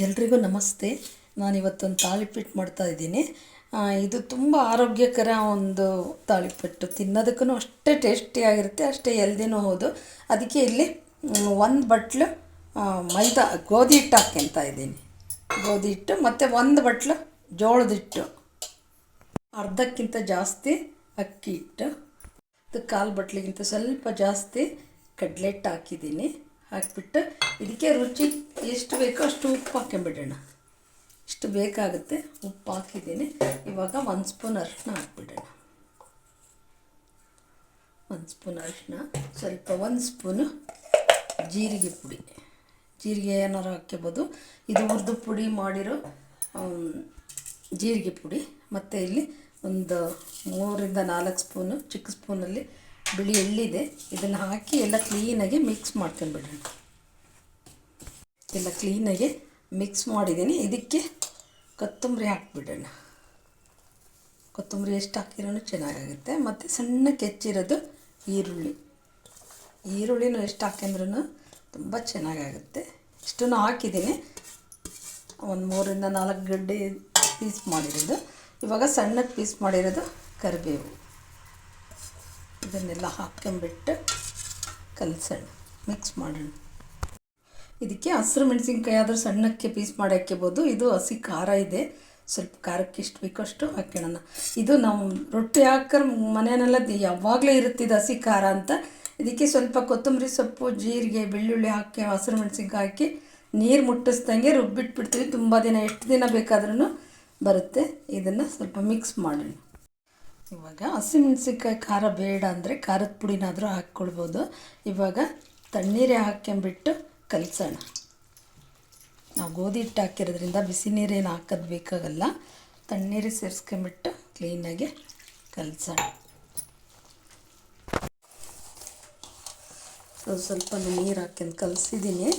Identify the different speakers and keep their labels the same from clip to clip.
Speaker 1: ಎಲ್ರಿಗೂ ನಮಸ್ತೆ. ನಾನಿವತ್ತೊಂದು ತಾಳಿಪೀಠ ಮಾಡ್ತಾಯಿದ್ದೀನಿ. ಇದು ತುಂಬ ಆರೋಗ್ಯಕರ ಒಂದು ತಾಳಿಪೀಠ, ತಿನ್ನೋದಕ್ಕೂ ಅಷ್ಟೇ ಟೇಸ್ಟಿಯಾಗಿರುತ್ತೆ, ಅಷ್ಟೇ ಹೆಲ್ದಿನೂ ಹೌದು. ಅದಕ್ಕೆ ಇಲ್ಲಿ ಒಂದು ಬಟ್ಲು ಮೈದಾ ಗೋಧಿ ಹಿಟ್ಟು ಹಾಕ್ಕೊಳ್ತಾ ಇದ್ದೀನಿ. ಗೋಧಿ ಹಿಟ್ಟು ಮತ್ತು ಒಂದು ಬಟ್ಲು ಜೋಳದ ಹಿಟ್ಟು, ಅರ್ಧಕ್ಕಿಂತ ಜಾಸ್ತಿ ಅಕ್ಕಿ ಹಿಟ್ಟು, ಅದು ಕಾಲು ಬಟ್ಲಿಗಿಂತ ಸ್ವಲ್ಪ ಜಾಸ್ತಿ ಕಡಲೆ ಹಿಟ್ಟು ಹಾಕಿದ್ದೀನಿ. ಹಾಕಿಬಿಟ್ಟು ಇದಕ್ಕೆ ರುಚಿ ಎಷ್ಟು ಬೇಕೋ ಅಷ್ಟು ಉಪ್ಪು ಹಾಕ್ಕೊಂಬಿಡೋಣ. ಇಷ್ಟು ಬೇಕಾಗುತ್ತೆ, ಉಪ್ಪು ಹಾಕಿದ್ದೀನಿ. ಇವಾಗ 1 ಸ್ಪೂನ್ ಅರಿಶಿನ ಹಾಕ್ಬಿಡೋಣ. 1 ಸ್ಪೂನ್ ಅರಿಶಿನ, ಸ್ವಲ್ಪ 1 ಸ್ಪೂನು ಜೀರಿಗೆ ಪುಡಿ. ಜೀರಿಗೆ ಏನಾರು ಹಾಕ್ಕೋಬೋದು. ಇದು ಹುರಿದು ಪುಡಿ ಮಾಡಿರೋ ಜೀರಿಗೆ ಪುಡಿ. ಮತ್ತು ಇಲ್ಲಿ ಒಂದು 3 ರಿಂದ 4 ಸ್ಪೂನು ಚಿಕ್ಕ ಸ್ಪೂನಲ್ಲಿ ಬಿಳಿ ಎಳ್ಳಿದೆ. ಇದನ್ನು ಹಾಕಿ ಎಲ್ಲ ಕ್ಲೀನಾಗಿ ಮಿಕ್ಸ್ ಮಾಡ್ಕೊಂಬಿಡೋಣ. ಎಲ್ಲ ಕ್ಲೀನಾಗಿ ಮಿಕ್ಸ್ ಮಾಡಿದ್ದೀನಿ. ಇದಕ್ಕೆ ಕೊತ್ತಂಬರಿ ಹಾಕ್ಬಿಡೋಣ. ಕೊತ್ತಂಬರಿ ಎಷ್ಟು ಹಾಕಿರೋನು ಚೆನ್ನಾಗಾಗುತ್ತೆ. ಮತ್ತು ಸಣ್ಣಕ್ಕೆ ಹೆಚ್ಚಿರೋದು ಈರುಳ್ಳಿನೂ ಎಷ್ಟು ಹಾಕಿದ್ರೂ ತುಂಬ ಚೆನ್ನಾಗಾಗುತ್ತೆ. ಇಷ್ಟನ್ನು ಹಾಕಿದ್ದೀನಿ. ಒಂದು 3 ರಿಂದ 4 ಗಡ್ಡೆ ಪೀಸ್ ಮಾಡಿರೋದು. ಇವಾಗ ಸಣ್ಣಕ್ಕೆ ಪೀಸ್ ಮಾಡಿರೋದು ಕರಿಬೇವು. ಇದನ್ನೆಲ್ಲ ಹಾಕ್ಕೊಂಬಿಟ್ಟು ಕಲಸೋಣ, ಮಿಕ್ಸ್ ಮಾಡೋಣ. ಇದಕ್ಕೆ ಹಸಿರು ಮೆಣಸಿನ್ಕಾಯಿ ಆದರೂ ಸಣ್ಣಕ್ಕೆ ಪೀಸ್ ಮಾಡಿ ಹಾಕ್ಕೋಬೋದು. ಇದು ಹಸಿ ಖಾರ ಇದೆ, ಸ್ವಲ್ಪ ಖಾರಕ್ಕೆ ಎಷ್ಟು ಬೇಕೋ ಅಷ್ಟು ಹಾಕ್ಕೊಳ್ಳೋಣ. ಇದು ನಾವು ರೊಟ್ಟಿ ಹಾಕರ್ ಮನೆಯಲ್ಲೆಲ್ಲ ಯಾವಾಗಲೂ ಇರುತ್ತಿದ್ದು ಹಸಿ ಖಾರ ಅಂತ. ಇದಕ್ಕೆ ಸ್ವಲ್ಪ ಕೊತ್ತಂಬರಿ ಸೊಪ್ಪು, ಜೀರಿಗೆ, ಬೆಳ್ಳುಳ್ಳಿ ಹಾಕಿ, ಹಸಿರು ಮೆಣಸಿನ್ಕಾಯಿ ಹಾಕಿ ನೀರು ಮುಟ್ಟಿಸ್ದಂಗೆ ರುಬ್ಬಿಟ್ಬಿಡ್ತೀವಿ. ತುಂಬ ದಿನ, ಎಷ್ಟು ದಿನ ಬೇಕಾದ್ರೂ ಬರುತ್ತೆ. ಇದನ್ನು ಸ್ವಲ್ಪ ಮಿಕ್ಸ್ ಮಾಡೋಣ. ಇವಾಗ ಹಸಿಮೆಣಸಿನ್ಕಾಯಿ ಖಾರ ಬೇಡ ಅಂದರೆ ಖಾರದ ಪುಡಿನಾದರೂ ಹಾಕ್ಕೊಳ್ಬೋದು. ಇವಾಗ ತಣ್ಣೀರೇ ಹಾಕ್ಕೊಂಬಿಟ್ಟು ಕಲಸೋಣ. ನಾವು ಗೋಧಿ ಹಿಟ್ಟು ಹಾಕಿರೋದ್ರಿಂದ ಬಿಸಿ ನೀರೇನು ಹಾಕೋದು ಬೇಕಾಗಲ್ಲ. ತಣ್ಣೀರೇ ಸೇರಿಸ್ಕೊಂಬಿಟ್ಟು ಕ್ಲೀನಾಗಿ ಕಲಸೋಣ. ಸ್ವಲ್ಪ ನೀರು ಹಾಕ್ಕೊಂಡು ಕಲಸಿದ್ದೀನಿ.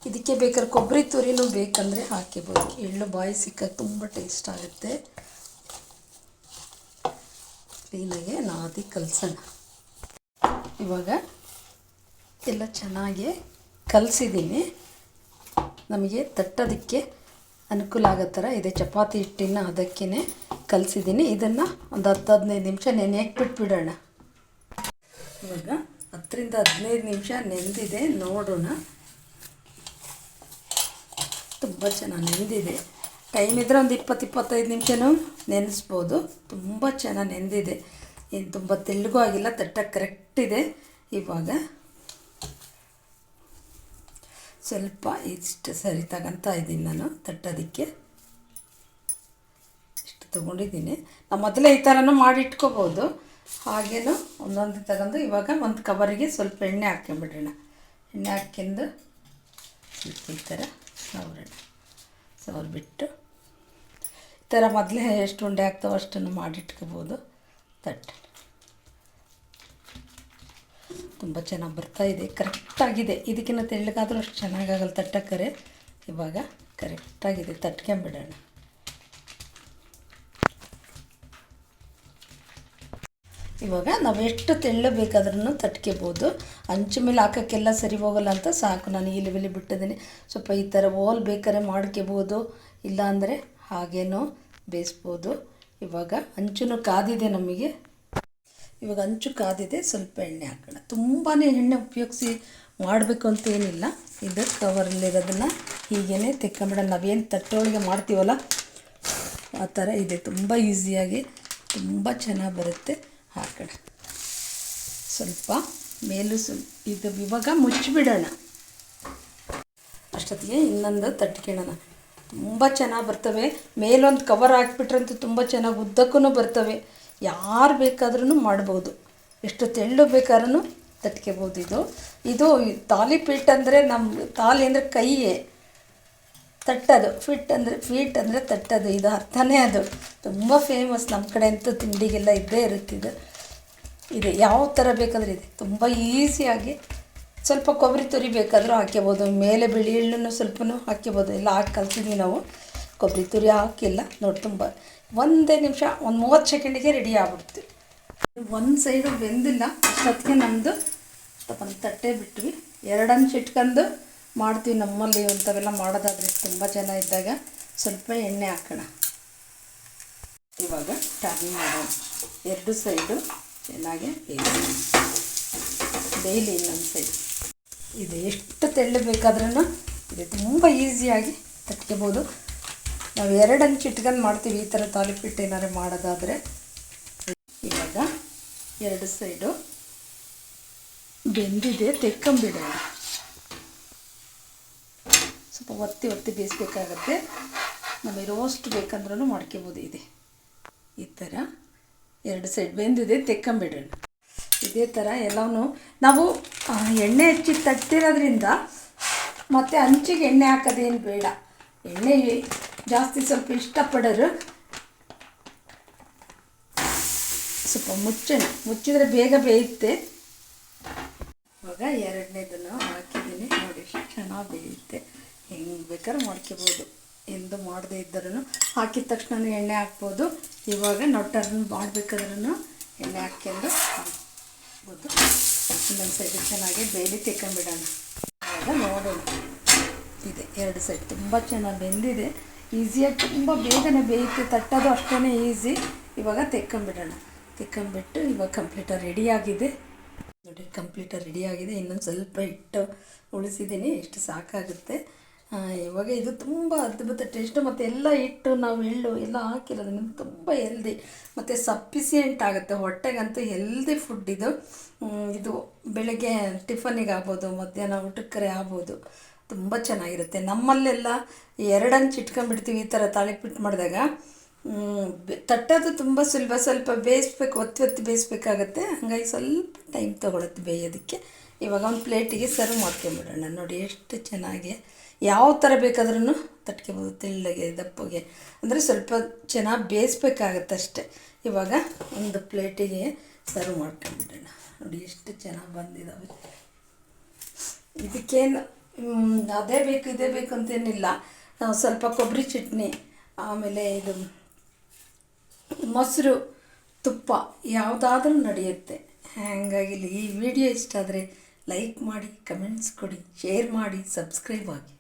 Speaker 1: ಇದಕ್ಕೆ ಬೇಕಾದ್ರೆ ಕೊಬ್ಬರಿ ತುರಿನೂ ಬೇಕಂದರೆ ಹಾಕಿಬೋದು. ಎಳ್ಳು ಬಾಯಿ ಸಿಕ್ಕಕ್ಕೆ ತುಂಬ ಟೇಸ್ಟ್ ಆಗುತ್ತೆ. ಕ್ಲೀನಾಗೆ ನಾದಿ ಕಲಸೋಣ. ಇವಾಗ ಎಲ್ಲ ಚೆನ್ನಾಗಿ ಕಲಸಿದ್ದೀನಿ. ನಮಗೆ ತಟ್ಟೋದಕ್ಕೆ ಅನುಕೂಲ ಆಗೋ ಥರ ಇದೆ. ಚಪಾತಿ ಹಿಟ್ಟಿನ ಅದಕ್ಕೇ ಕಲಸಿದ್ದೀನಿ. ಇದನ್ನು ಒಂದು 10-15 ನಿಮಿಷ ನೆನೆಯಕ್ಕೆ ಬಿಟ್ಬಿಡೋಣ. ಇವಾಗ 10 ರಿಂದ 15 ನಿಮಿಷ ನೆಂದಿದೆ, ನೋಡೋಣ. ತುಂಬ ಚೆನ್ನಾಗಿ ನೆಂದಿದೆ. ಟೈಮ್ ಇದ್ದರೆ ಒಂದು 20-25 ನಿಮಿಷನೂ ನೆನೆಸ್ಬೋದು. ತುಂಬ ಚೆನ್ನಾಗಿ ನೆಂದಿದೆ. ಏನು ತುಂಬ ತೆಳ್ಳಗೂ ಆಗಿಲ್ಲ, ತಟ್ಟಕ್ಕೆ ಕರೆಕ್ಟ್ ಇದೆ. ಇವಾಗ ಸ್ವಲ್ಪ ಇಷ್ಟು ಸರಿ ತಗೊತಾ ಇದ್ದೀನಿ ನಾನು ತಟ್ಟೋದಕ್ಕೆ. ಇಷ್ಟು ತೊಗೊಂಡಿದ್ದೀನಿ. ನಾವು ಮೊದಲೇ ಈ ಥರನೂ ಮಾಡಿ ಇಟ್ಕೋಬೋದು. ಹಾಗೇನು ಒಂದೊಂದು ತಗೊಂಡು ಇವಾಗ ಒಂದು ಕವರಿಗೆ ಸ್ವಲ್ಪ ಎಣ್ಣೆ ಹಾಕ್ಕೊಂಬಿಡೋಣ. ಎಣ್ಣೆ ಹಾಕ್ಕೊಂಡು ಈ ಥರ ಸವರ್ಬಿಟ್ಟು ಈ ಥರ ಮೊದಲೇ ಎಷ್ಟು ಉಂಡೆ ಆಗ್ತಾವೋ ಅಷ್ಟನ್ನು ಮಾಡಿಟ್ಕೋಬೋದು. ತಟ್ಟೆ ತುಂಬ ಚೆನ್ನಾಗಿ ಬರ್ತಾಯಿದೆ, ಕರೆಕ್ಟಾಗಿದೆ. ಇದಕ್ಕಿಂತ ತೆಳ್ಳಗಾದರೂ ಅಷ್ಟು ಚೆನ್ನಾಗಾಗಲ್ಲ ತಟ್ಟಕ್ಕರೆ. ಇವಾಗ ಕರೆಕ್ಟಾಗಿದೆ, ತಟ್ಕೊಂಬಿಡೋಣ. ಇವಾಗ ನಾವು ಎಷ್ಟು ತೆಳ್ಳು ಬೇಕಾದ್ರೂ ತಟ್ಕೋಬೋದು. ಹಂಚು ಮೇಲೆ ಹಾಕೋಕ್ಕೆಲ್ಲ ಸರಿ ಹೋಗಲ್ಲ ಅಂತ ಸಾಕು ನಾನು ಇಲಿ ಬಿಟ್ಟಿದ್ದೀನಿ. ಸ್ವಲ್ಪ ಈ ಥರ ಓಲ್ ಬೇಕಾದ್ರೆ ಮಾಡ್ಕೋಬೋದು, ಇಲ್ಲಾಂದರೆ ಹಾಗೇನೋ ಬೇಯಿಸ್ಬೋದು. ಇವಾಗ ಹಂಚು ಕಾದಿದೆ ನಮಗೆ. ಇವಾಗ ಹಂಚು ಕಾದಿದೆ, ಸ್ವಲ್ಪ ಎಣ್ಣೆ ಹಾಕೋಣ. ತುಂಬಾ ಎಣ್ಣೆ ಉಪಯೋಗಿಸಿ ಮಾಡಬೇಕು ಅಂತ ಏನಿಲ್ಲ. ಇದು ಕವರಲ್ಲಿರೋದನ್ನು ಹೀಗೇ ತೆಕ್ಕೊಂಬಿಡೋಣ. ನಾವೇನು ತಟ್ಟೊಳಗೆ ಮಾಡ್ತೀವಲ್ಲ ಆ ಥರ ಇದೆ. ತುಂಬ ಈಸಿಯಾಗಿ ತುಂಬ ಚೆನ್ನಾಗಿ ಬರುತ್ತೆ. ಹಾಕೋಣ ಸ್ವಲ್ಪ ಮೇಲೂ ಇದು. ಇವಾಗ ಮುಚ್ಚಿಬಿಡೋಣ. ಅಷ್ಟೊತ್ತಿಗೆ ಇನ್ನೊಂದು ತಟ್ಕೊಳ್ಳೋಣ. ತುಂಬ ಚೆನ್ನಾಗಿ ಬರ್ತವೆ. ಮೇಲೊಂದು ಕವರ್ ಹಾಕ್ಬಿಟ್ರಂತೂ ತುಂಬ ಚೆನ್ನಾಗಿ ಉದ್ದಕ್ಕೂ ಬರ್ತವೆ. ಯಾರು ಬೇಕಾದ್ರೂ ಮಾಡ್ಬೋದು. ಎಷ್ಟು ತೆಳ್ಳು ಬೇಕಾದ್ರೂ ತಟ್ಕೋಬೋದು. ಇದು ತಾಲಿಪೀಠ ಅಂದರೆ ನಮ್ಮ ತಾಲಿ ಅಂದರೆ ಕೈಯೇ, ತಟ್ಟೋದು. ಫೀಟ್ ಅಂದರೆ ತಟ್ಟೋದು. ಇದು ಅರ್ಥನೇ ಅದು. ತುಂಬ ಫೇಮಸ್ ನಮ್ಮ ಕಡೆ ಅಂತೂ. ತಿಂಡಿಗೆಲ್ಲ ಇದ್ದೇ ಇರುತ್ತಿದ್ದು ಇದೆ. ಯಾವ ಥರ ಬೇಕಾದ್ರೆ ಇದೆ. ತುಂಬ ಈಸಿಯಾಗಿ ಸ್ವಲ್ಪ ಕೊಬ್ಬರಿ ತುರಿ ಬೇಕಾದರೂ ಹಾಕ್ಕೋಬೋದು. ಮೇಲೆ ಬಿಳಿ ಎಳ್ಳನ್ನು ಸ್ವಲ್ಪನೂ ಹಾಕ್ಕೋಬೋದು. ಎಲ್ಲ ಹಾಕಿ ಕಲಿಸಿದ್ವಿ ನಾವು. ಕೊಬ್ಬರಿ ತುರಿ ಹಾಕಿಲ್ಲ ನೋಡಿ. ತುಂಬ 1 ನಿಮಿಷ, ಒಂದು 30 ಸೆಕೆಂಡಿಗೆ ರೆಡಿ ಆಗ್ಬಿಡ್ತೀವಿ. ಒಂದು ಸೈಡು ಬೆಂದಿಲ್ಲ. ಅಷ್ಟೊತ್ತಿಗೆ ನಮ್ಮದು ತಟ್ಟೆ ಬಿಟ್ವಿ. 2 ಅಂಚು ಇಟ್ಕೊಂಡು ಮಾಡ್ತೀವಿ ನಮ್ಮಲ್ಲಿ ಅಂಥವೆಲ್ಲ ಮಾಡೋದಾದರೆ ತುಂಬ ಜನ ಇದ್ದಾಗ ಸ್ವಲ್ಪ ಎಣ್ಣೆ ಹಾಕೋಣ. ಇವಾಗ ಟರ್ನ್ ಮಾಡೋಣ. 2 ಸೈಡು ಚೆನ್ನಾಗಿ ಬೇಯಲಿ ಇನ್ನೊಂದು ಸೈಡ್. ಇದು ಎಷ್ಟು ತೆಳ್ಳು ಬೇಕಾದ್ರೂ ಇದು ತುಂಬ ಈಸಿಯಾಗಿ ತಟ್ಕೋಬೋದು. ನಾವು 2 ಅಂಚು ಇಟ್ಕೊಂಡು ಮಾಡ್ತೀವಿ ಈ ಥರ ತಾಲಿಪೀಠ ಏನಾರು ಮಾಡೋದಾದರೆ. ಇವಾಗ 2 ಸೈಡು ಬೆಂದಿದೆ, ತೆಕ್ಕೊಂಬಿಡೋಣ. ಸ್ವಲ್ಪ ಒತ್ತಿ ಬೇಯಿಸ್ಬೇಕಾಗತ್ತೆ. ನಮಗೆ ರೋಸ್ಟ್ ಬೇಕಂದ್ರೂ ಮಾಡ್ಕೋಬೋದು. ಇದೆ ಈ ಥರ 2 ಸೈಡ್ ಬೆಂದಿದೆ, ತೆಕ್ಕೊಂಬಿಡೋಣ. ಇದೇ ಥರ ಎಲ್ಲವೂ ನಾವು ಎಣ್ಣೆ ಹಚ್ಚಿ ತಟ್ಟಿರೋದ್ರಿಂದ ಮತ್ತು ಹಂಚಿಗೆ ಎಣ್ಣೆ ಹಾಕೋದೇನು ಬೇಡ. ಎಣ್ಣೆ ಜಾಸ್ತಿ ಸ್ವಲ್ಪ ಇಷ್ಟಪಡೋರು ಸ್ವಲ್ಪ ಮುಚ್ಚಿದ್ರೆ ಬೇಗ ಬೇಯುತ್ತೆ. ಇವಾಗ 2ನೇದನ್ನು ಹಾಕಿದ್ದೀನಿ ನೋಡಿ, ಎಷ್ಟು ಚೆನ್ನಾಗಿ ಬೇಯುತ್ತೆ. ಹೆಂಗೆ ಬೇಕಾದ್ರೂ ಮಾಡ್ಕೋಬೋದು. ಎಂದು ಮಾಡದೇ ಇದ್ದರೂ ಹಾಕಿದ ತಕ್ಷಣ ಎಣ್ಣೆ ಹಾಕ್ಬೋದು. ಇವಾಗ ನಾವು ಟರ್ನ್ ಮಾಡಬೇಕಾದ್ರೂ ಎಣ್ಣೆ ಹಾಕ್ಕೊಂಡು ಹಾಕ್ಬೋದು. ಇನ್ನೊಂದು ಸೈಡ್ ಚೆನ್ನಾಗಿ ಬೇಯಲಿ, ತೆಕ್ಕೊಂಬಿಡೋಣ. ಇವಾಗ ನೋಡೋಣ. ಇದೆ 2 ಸೈಡ್ ತುಂಬ ಚೆನ್ನಾಗಿ ಬೆಂದಿದೆ. ಈಸಿಯಾಗಿ ತುಂಬ ಬೇಗನೆ ಬೇಯುತ್ತೆ. ತಟ್ಟೋದು ಅಷ್ಟೇ ಈಸಿ. ಇವಾಗ ತೆಕ್ಕೊಂಬಿಟ್ಟು ಇವಾಗ ಕಂಪ್ಲೀಟಾಗಿ ರೆಡಿಯಾಗಿದೆ ನೋಡಿ. ರೆಡಿಯಾಗಿದೆ. ಇನ್ನೊಂದು ಸ್ವಲ್ಪ ಹಿಟ್ಟು ಉಳಿಸಿದ್ದೀನಿ, ಎಷ್ಟು ಸಾಕಾಗುತ್ತೆ. ಇವಾಗ ಇದು ತುಂಬ ಅದ್ಭುತ ಟೇಸ್ಟು. ಮತ್ತು ಎಲ್ಲ ಹಿಟ್ಟು ನಾವು ಎಳ್ಳು ಎಲ್ಲ ಹಾಕಿರೋದ್ರಿಂದ ತುಂಬ ಹೆಲ್ದಿ ಮತ್ತು ಸಫಿಸಿಯೆಂಟ್ ಆಗುತ್ತೆ. ಹೊಟ್ಟೆಗಂತೂ ಹೆಲ್ದಿ ಫುಡ್ ಇದು. ಇದು ಬೆಳಗ್ಗೆ ಟಿಫನಿಗೆ ಆಗ್ಬೋದು, ಮಧ್ಯಾಹ್ನ ಊಟಕ್ಕೆ ಆಗ್ಬೋದು. ತುಂಬ ಚೆನ್ನಾಗಿರುತ್ತೆ. ನಮ್ಮಲ್ಲೆಲ್ಲ 2 ಅಂಚು ಇಟ್ಕೊಂಡ್ಬಿಡ್ತೀವಿ ಈ ಥರ ತಾಳಿಪೀಠ ಮಾಡಿದಾಗ. ತಟ್ಟೋದು ತುಂಬ ಸುಲಭ. ಸ್ವಲ್ಪ ಬೇಯಿಸ್ಬೇಕು, ಒತ್ತಿ ಬೇಯಿಸ್ಬೇಕಾಗತ್ತೆ. ಹಾಗಾಗಿ ಸ್ವಲ್ಪ ಟೈಮ್ ತೊಗೊಳುತ್ತೆ ಬೇಯೋದಕ್ಕೆ. ಇವಾಗ ಒಂದು ಪ್ಲೇಟಿಗೆ ಸರ್ವ್ ಮಾಡ್ಕೊಂಬಿಡೋಣ. ನೋಡಿ ಎಷ್ಟು ಚೆನ್ನಾಗಿ ಯಾವ ಥರ ಬೇಕಾದ್ರೂ ತಟ್ಕೊಬೋದು. ತೆಳ್ಳಗೆ, ದಪ್ಪಗೆ, ಅಂದರೆ ಸ್ವಲ್ಪ ಚೆನ್ನಾಗಿ ಬೇಯಿಸ್ಬೇಕಾಗತ್ತೆ ಅಷ್ಟೆ. ಇವಾಗ ಒಂದು ಪ್ಲೇಟಿಗೆ ಸರ್ವ್ ಮಾಡ್ಕೊಂಬಿಡೋಣ. ನೋಡಿ ಎಷ್ಟು ಚೆನ್ನಾಗಿ ಬಂದಿದ್ದಾವೆ. ಇದಕ್ಕೇನು ಅದೇ ಬೇಕು ಇದೇ ಬೇಕು ಅಂತೇನಿಲ್ಲ. ಸ್ವಲ್ಪ ಕೊಬ್ಬರಿ ಚಟ್ನಿ, ಆಮೇಲೆ ಇದು ಮೊಸರು, ತುಪ್ಪ ಯಾವುದಾದ್ರೂ ನಡೆಯುತ್ತೆ. ಹಾಗಾಗಿ ಈ ವಿಡಿಯೋ ಇಷ್ಟ ಆದರೆ ಲೈಕ್ ಮಾಡಿ, ಕಮೆಂಟ್ಸ್ ಕೊಡಿ, ಶೇರ್ ಮಾಡಿ, ಸಬ್ಸ್ಕ್ರೈಬ್ ಆಗಿ.